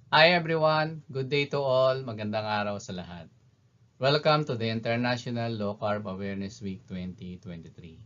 Hi everyone! Good day to all. Magandang araw sa lahat. Welcome to the International Low Carb Awareness Week 2023.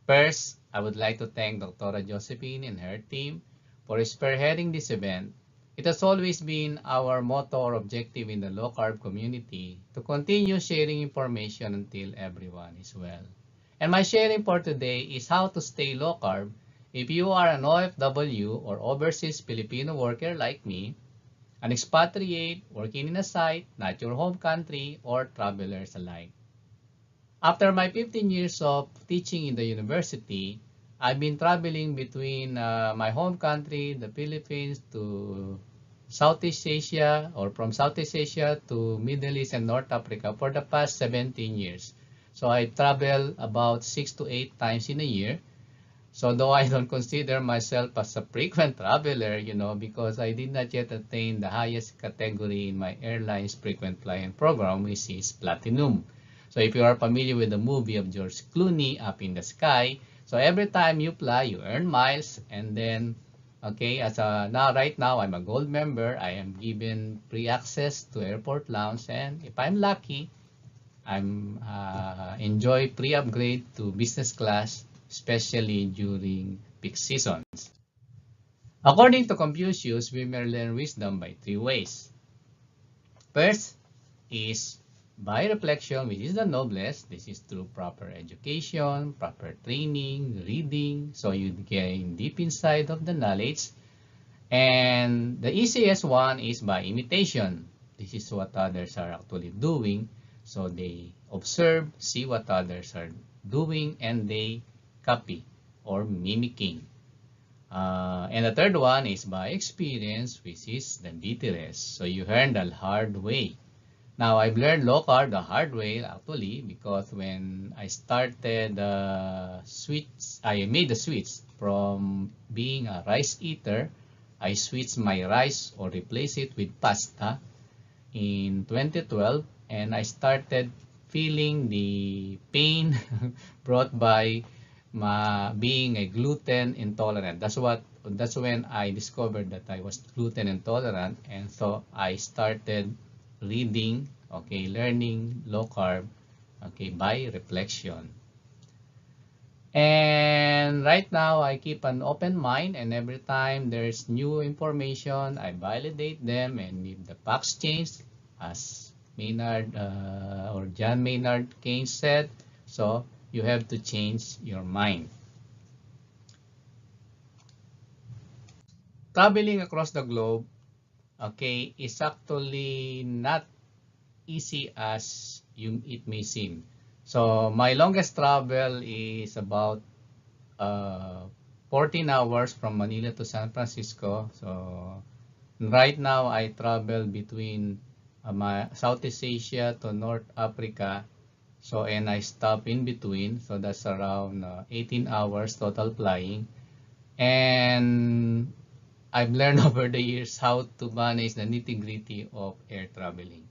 First, I would like to thank Dr. Josephine and her team for spearheading this event. It has always been our motto or objective in the low carb community to continue sharing information until everyone is well. And my sharing for today is how to stay low carb if you are an OFW or overseas Filipino worker like me, an expatriate working in a site, not your home country, or travelers alike. After my 15 years of teaching in the university, I've been traveling between my home country, the Philippines, to Southeast Asia, or from Southeast Asia to Middle East and North Africa for the past 17 years. So I travel about 6 to 8 times in a year. So though I don't consider myself as a frequent traveler, because I did not yet attain the highest category in my airline's frequent flying program, which is Platinum. So if you are familiar with the movie of George Clooney, Up in the Sky, so every time you fly, you earn miles, and then, okay, right now I'm a gold member. I am given free access to airport lounge, and if I'm lucky, I'm enjoy pre-upgrade to business class, especially during peak seasons. According to Confucius, we may learn wisdom by three ways. First is by reflection, which is the noblest. This is through proper education, proper training, reading, so you gain deep inside of the knowledge. And the easiest one is by imitation. This is what others are actually doing. So they observe, see what others are doing, and they copy or mimicking. And the third one is by experience, which is the bitterest. So you learn the hard way. Now, I've learned low carb the hard way actually because when I started I made the switch from being a rice eater. I switched my rice or replaced it with pasta in 2012, and I started feeling the pain brought by being a gluten intolerant. That's when I discovered that I was gluten intolerant, and so I started reading, okay, learning low carb, okay, by reflection. And right now, I keep an open mind, and every time there's new information, I validate them, and if the facts change, as Maynard or John Maynard Keynes said, so you have to change your mind. Traveling across the globe, okay, is actually not easy as it may seem. So my longest travel is about 14 hours from Manila to San Francisco. So right now I travel between Southeast Asia to North Africa. So and I stop in between. So that's around 18 hours total flying. And I've learned over the years how to manage the nitty-gritty of air traveling.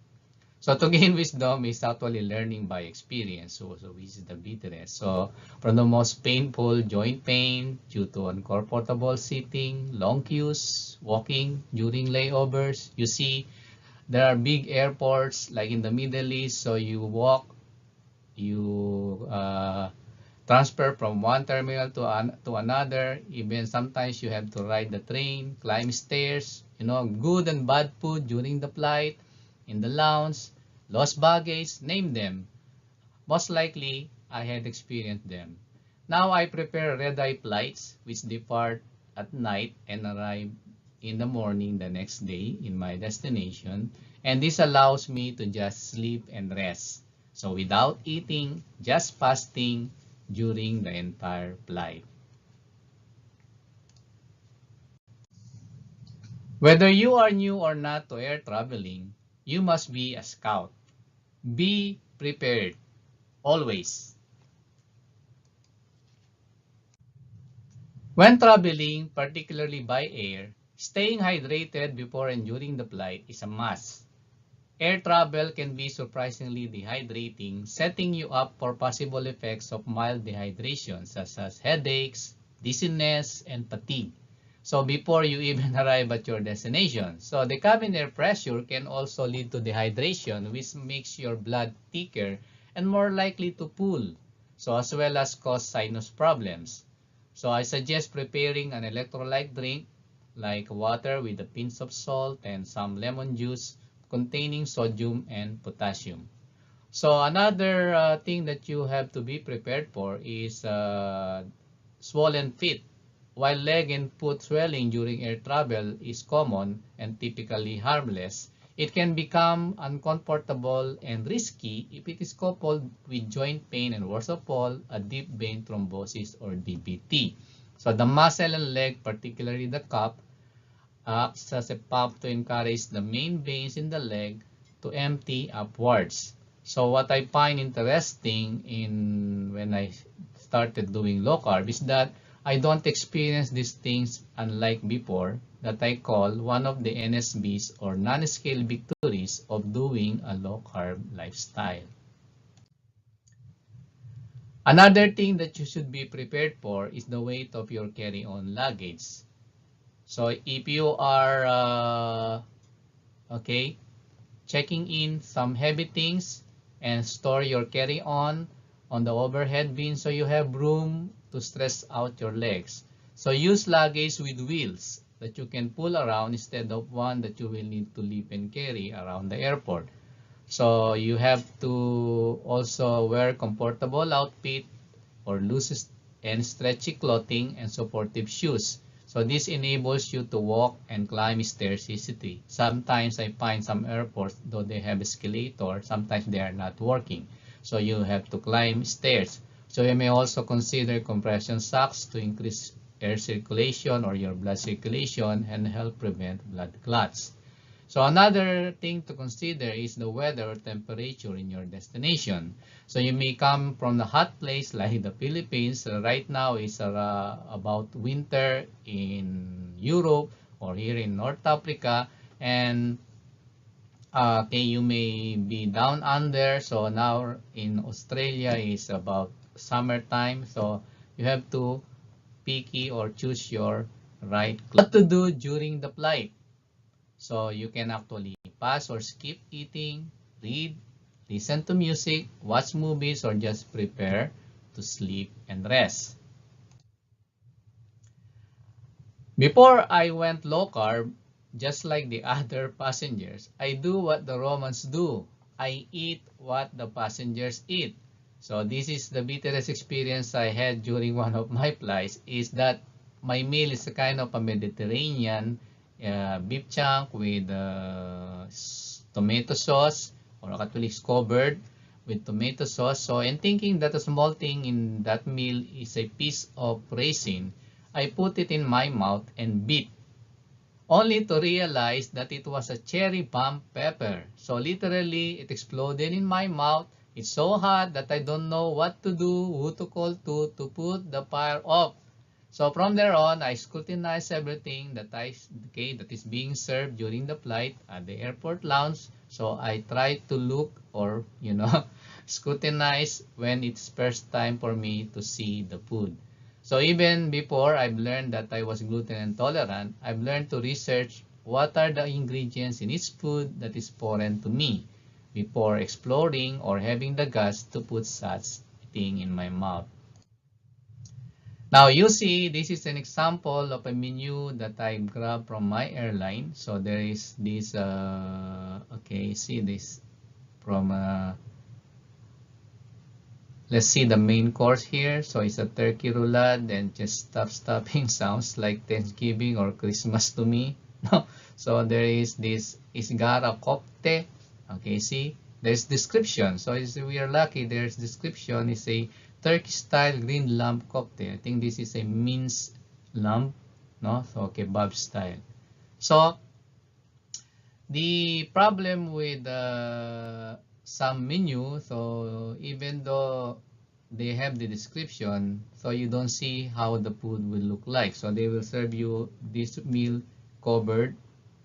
So to gain wisdom is actually learning by experience, so which is the bitterest. So from the most painful joint pain due to uncomfortable sitting, long queues, walking during layovers. You see, there are big airports like in the Middle East, so you walk, you transfer from one terminal to another. Even sometimes you have to ride the train, climb stairs, good and bad food during the flight, in the lounge, lost baggage, name them. Most likely, I had experienced them. Now I prepare red-eye flights which depart at night and arrive in the morning the next day in my destination. And this allows me to just sleep and rest. So without eating, just fasting during the entire flight. Whether you are new or not to air traveling, you must be a scout. Be prepared, always. When traveling, particularly by air, staying hydrated before and during the flight is a must. Air travel can be surprisingly dehydrating, setting you up for possible effects of mild dehydration such as headaches, dizziness, and fatigue. So before you even arrive at your destination. So the cabin air pressure can also lead to dehydration, which makes your blood thicker and more likely to pool. So as well as cause sinus problems. So I suggest preparing an electrolyte drink like water with a pinch of salt and some lemon juice containing sodium and potassium. So another thing that you have to be prepared for is swollen feet. While leg and foot swelling during air travel is common and typically harmless, it can become uncomfortable and risky if it is coupled with joint pain and worst of all, a deep vein thrombosis or DVT. So the muscle and leg, particularly the calf, acts as a pump to encourage the main veins in the leg to empty upwards. So what I find interesting in when I started doing low carb is that I don't experience these things unlike before that I call one of the NSBs or non-scale victories of doing a low carb lifestyle. Another thing that you should be prepared for is the weight of your carry-on luggage. So if you are checking in some heavy things and store your carry-on the overhead bin so you have room to stress out your legs. So use luggage with wheels that you can pull around instead of one that you will need to lift and carry around the airport. So you have to also wear comfortable outfit or loose and stretchy clothing and supportive shoes. So this enables you to walk and climb stairs easily. Sometimes I find some airports, though they have escalator, sometimes they are not working. So you have to climb stairs. So you may also consider compression socks to increase air circulation or your blood circulation and help prevent blood clots. So another thing to consider is the weather or temperature in your destination. So you may come from the hot place like the Philippines. Right now is about winter in Europe or here in North Africa. And you may be down under. So now in Australia is about summertime. So you have to picky or choose your right clothes. What to do during the flight? So you can actually pass or skip eating, read, listen to music, watch movies, or just prepare to sleep and rest. Before I went low carb, just like the other passengers, I do what the Romans do. I eat what the passengers eat. So this is the bitterest experience I had during one of my flights is that my meal is a kind of a Mediterranean beef chunk with tomato sauce or actually covered with tomato sauce. So in thinking that a small thing in that meal is a piece of raisin, I put it in my mouth and bit, only to realize that it was a cherry bomb pepper. So literally it exploded in my mouth. It's so hot that I don't know what to do, who to call to put the fire off. So from there on, I scrutinize everything that is being served during the flight at the airport lounge. So I try to look or, scrutinize when it's first time for me to see the food. So even before I've learned that I was gluten intolerant, I've learned to research what are the ingredients in each food that is foreign to me before exploring or having the guts to put such thing in my mouth. Now you see, this is an example of a menu that I grabbed from my airline. So there is this, see this from, let's see the main course here. So it's a turkey roulade and just stuffing sounds like Thanksgiving or Christmas to me. So there is this isgara kofte. Okay, see, there's description. So we are lucky, there's description. It's a Turkey-style green lamb cocktail. I think this is a minced lamb, no? So kebab style. So the problem with some menu, so even though they have the description, so you don't see how the food will look like. So they will serve you this meal covered,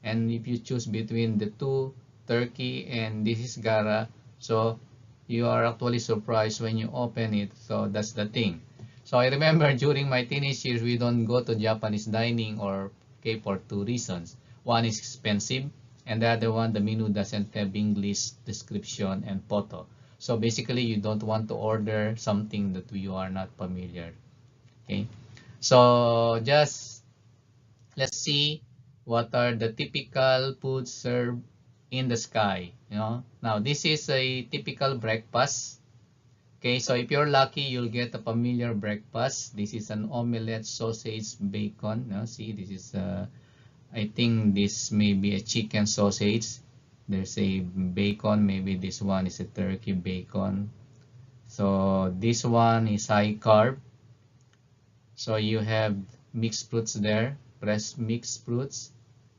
and if you choose between the two, turkey and this is gara, so you are actually surprised when you open it. So that's the thing. So I remember during my teenage years, we don't go to Japanese dining or okay for two reasons. One is expensive, and the other one, the menu doesn't have English description and photo. So basically, you don't want to order something that you are not familiar. Okay, so just let's see what are the typical foods served in the sky. Now this is a typical breakfast. Okay, so if you're lucky, you'll get a familiar breakfast. This is an omelette, sausage, bacon. See, this is, I think this may be a chicken sausage. There's a bacon. Maybe this one is a turkey bacon. So this one is high carb. So you have mixed fruits there, fresh mixed fruits.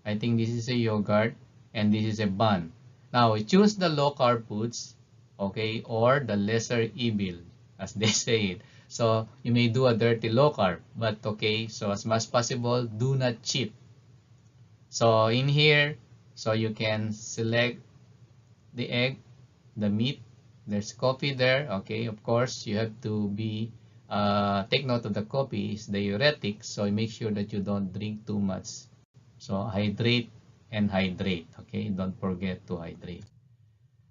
I think this is a yogurt, and this is a bun. Now we choose the low carb foods, okay, or the lesser evil, as they say it. So you may do a dirty low carb, but okay, so as much as possible, do not cheat. So in here, so you can select the egg, the meat, there's coffee there, okay, of course, you have to be, take note of the coffee is diuretic, so make sure that you don't drink too much. So hydrate and hydrate, okay, don't forget to hydrate.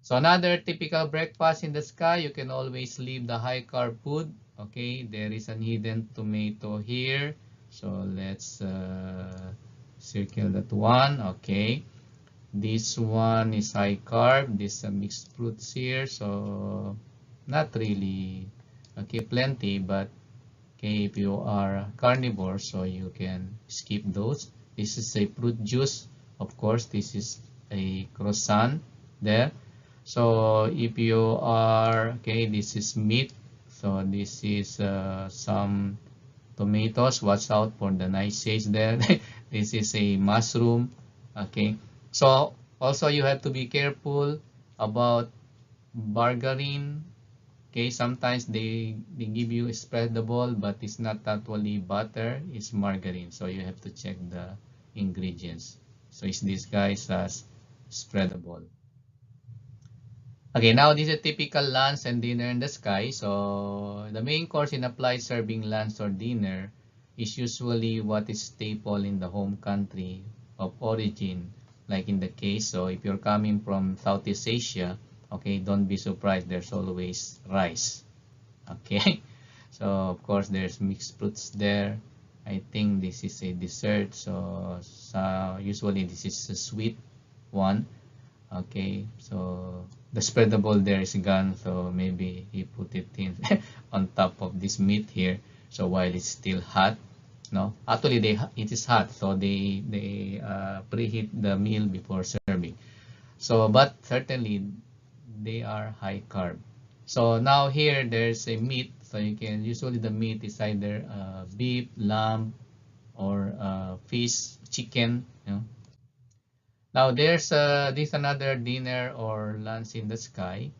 So another typical breakfast in the sky, you can always leave the high carb food. Okay, there is a hidden tomato here. So let's circle that one. Okay, this one is high carb. This mixed fruits here. So not really, okay, plenty, but okay, if you are carnivore, so you can skip those. This is a fruit juice. Of course, this is a croissant there. So if you are, okay, this is meat. So this is some tomatoes. Watch out for the nice shades there. This is a mushroom. Okay. So also you have to be careful about margarine. Okay, sometimes they give you spreadable, but it's not actually butter, it's margarine. So you have to check the ingredients. So it's disguised as spreadable. Okay, now this is a typical lunch and dinner in the sky. So the main course in applied serving lunch or dinner is usually what is staple in the home country of origin, like in the case. So if you're coming from Southeast Asia, okay, don't be surprised, there's always rice. Okay, so of course there's mixed fruits there. I think this is a dessert, so usually this is a sweet one. Okay, so the spreadable there is gone, so maybe he put it in on top of this meat here. So while it's still hot, no, actually it is hot, so they preheat the meal before serving. So but certainly they are high carb. So now here there's a meat, so you can usually the meat is either beef, lamb, or fish, chicken. Now there's this another dinner or lunch in the sky.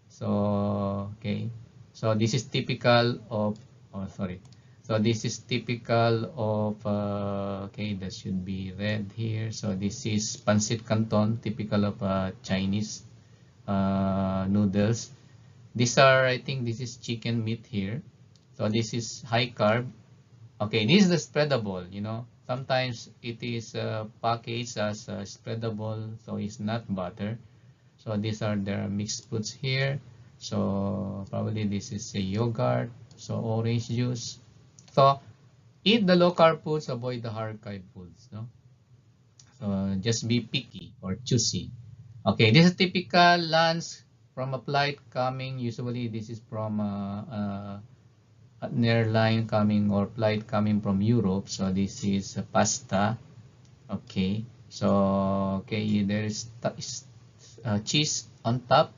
So okay, so this is typical of, oh sorry, so this is typical of okay, that should be red here. So this is pancit canton, typical of Chinese noodles. These are, I think this is chicken meat here. So this is high carb. Okay, this is the spreadable, Sometimes it is packaged as spreadable, so it's not butter. So these are their mixed fruits here. So probably this is a yogurt, so orange juice. So eat the low carb foods, avoid the high carb foods. So just be picky or choosy. Okay, this is typical lunch from a flight coming. Usually this is from an airline coming or flight coming from Europe. So this is pasta. Okay, so okay, there is cheese on top.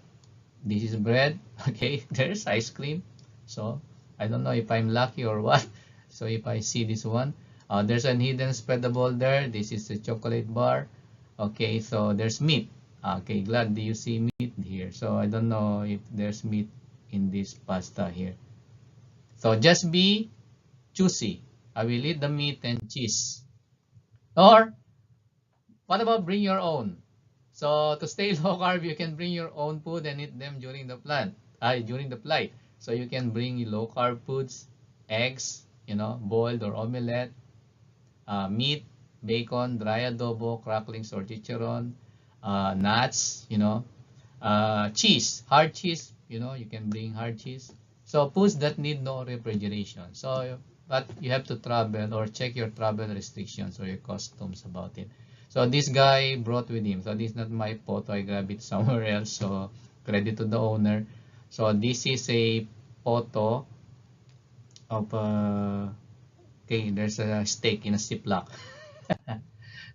This is bread. Okay, there's ice cream. So I don't know if I'm lucky or what. So if I see this one, there's a hidden spreadable there. This is a chocolate bar. Okay, so there's meat. Okay, glad you see meat here. So I don't know if there's meat in this pasta here. So just be choosy. I will eat the meat and cheese. Or what about bring your own? So to stay low carb, you can bring your own food and eat them during the flight. So you can bring low carb foods. eggs, boiled or omelette, meat, bacon, dry adobo, cracklings or chicharon, nuts, cheese, hard cheese, you can bring hard cheese. So foods that need no refrigeration. So, but you have to travel or check your travel restrictions or your customs about it. So this guy brought with him. So this is not my photo. I grabbed it somewhere else. So credit to the owner. So this is a photo of okay, there's a steak in a Ziploc.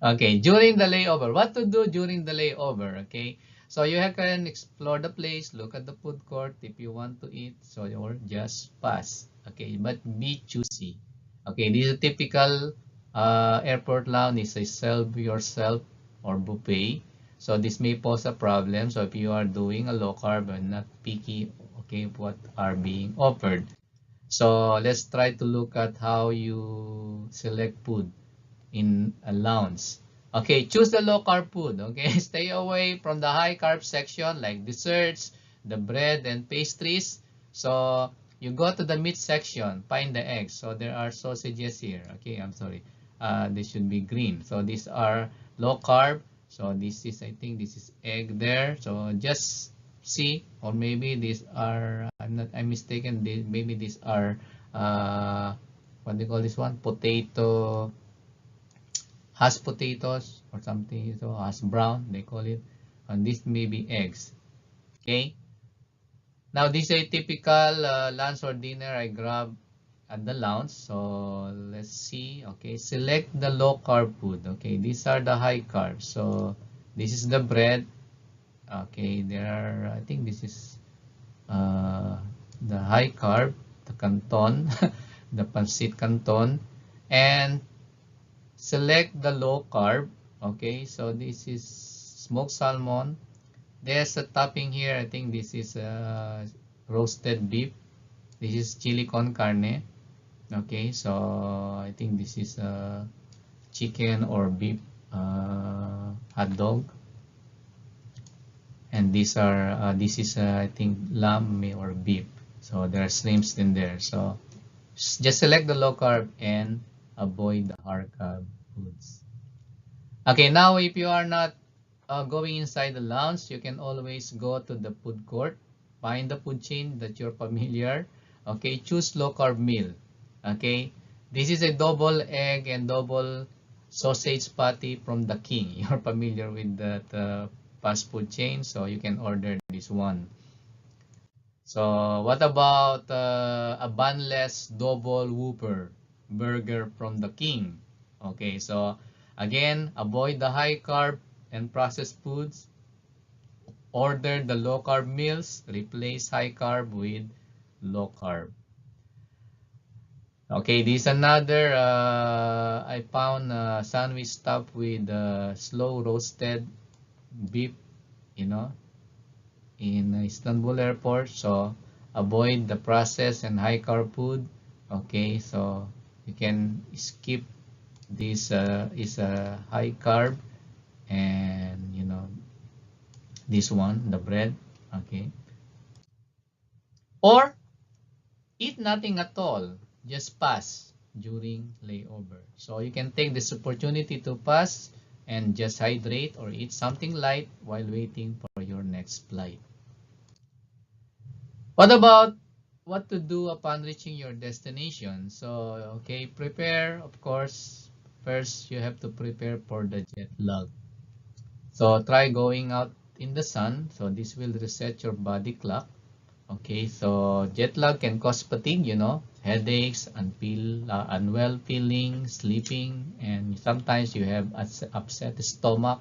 Okay, during the layover, what to do during the layover? Okay, so you can explore the place, look at the food court if you want to eat, so or just pass. Okay, but be choosy. Okay, this is a typical airport lounge. Is a serve yourself or buffet. So this may pose a problem. So if you are doing a low carb and not picky, okay, what are being offered. So let's try to look at how you select food in a lounge. Okay, choose the low carb food. Okay, stay away from the high carb section like desserts, the bread and pastries. So you go to the meat section, find the eggs. So there are sausages here. Okay, I'm sorry. This should be green. So these are low carb. So this is, I think this is egg there. So just see, or maybe these are, I'm mistaken. Maybe these are, what do you call this one? Potato, hash potatoes or something, so hash brown they call it, and this may be eggs. Okay, now this is a typical lunch or dinner I grab at the lounge. So let's see. Okay, select the low carb food. Okay, these are the high carbs. So this is the bread. Okay, there are, I think this is the high carb, the canton, the pancit canton, and select the low carb. Okay, so this is smoked salmon. There's a topping here. I think this is roasted beef. This is chili con carne. Okay, so I think this is chicken or beef hot dog. And these are this is I think lamb or beef. So there are shrimps in there. So just select the low carb and avoid the high carb foods. Okay, now if you are not going inside the lounge, you can always go to the food court, find the food chain that you're familiar. Okay, choose low carb meal. Okay, this is a double egg and double sausage patty from the King. You're familiar with that fast food chain, so you can order this one. So what about a bunless double whopper burger from the King? Okay, so again, avoid the high carb and processed foods. Order the low carb meals. Replace high carb with low carb. Okay, this is another, I found sandwich stuffed with slow roasted beef, in Istanbul airport. So avoid the processed and high carb food. Okay, so you can skip this is a high carb, and this one, the bread. Okay, or eat nothing at all, just pass during layover. So you can take this opportunity to pass and just hydrate or eat something light while waiting for your next flight. What about what to do upon reaching your destination? So, okay, prepare, of course. First, you have to prepare for the jet lag. So, try going out in the sun. So, this will reset your body clock. Okay, so jet lag can cause fatigue, headaches, unwell feeling, sleeping, and sometimes you have upset stomach.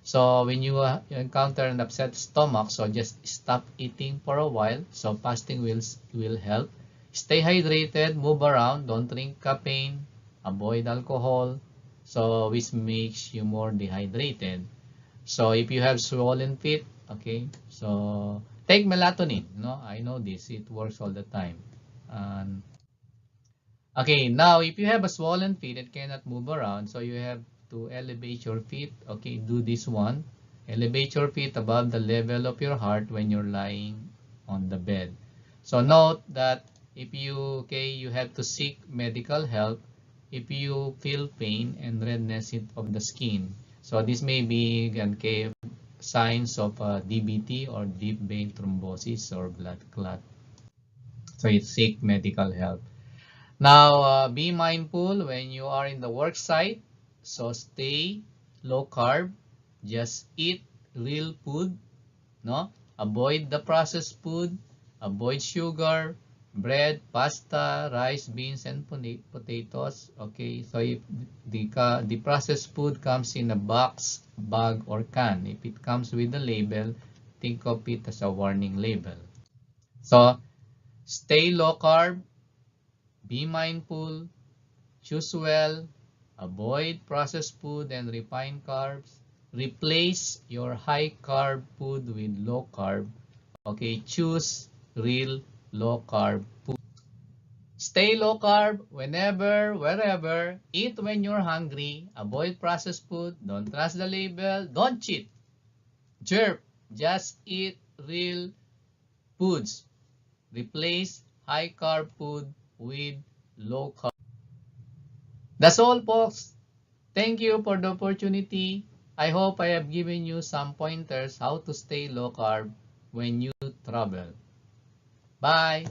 So when you encounter an upset stomach, so just stop eating for a while. So fasting will help. Stay hydrated, move around, don't drink caffeine, avoid alcohol, so which makes you more dehydrated. So if you have swollen feet, okay, so take melatonin. I know this, it works all the time. Okay, now if you have a swollen feet and cannot move around, so you have to elevate your feet. Okay, do this one. Elevate your feet above the level of your heart when you're lying on the bed. So note that if you have to seek medical help if you feel pain and redness of the skin. So this may be signs of DVT or deep vein thrombosis or blood clot. So you seek medical help. Now, be mindful when you are in the work site. So stay low carb. Just eat real food. No? Avoid the processed food. Avoid sugar, bread, pasta, rice, beans, and potatoes. Okay, so if the processed food comes in a box, bag, or can, if it comes with a label, think of it as a warning label. So stay low carb. Be mindful, choose well, avoid processed food and refined carbs. Replace your high carb food with low carb. Okay, choose real low carb food. Stay low carb whenever, wherever. Eat when you're hungry. Avoid processed food. Don't trust the label. Don't cheat. Jerk. Just eat real foods. Replace high carb food with low carb. That's all, folks. Thank you for the opportunity. I hope I have given you some pointers how to stay low carb when you travel. Bye.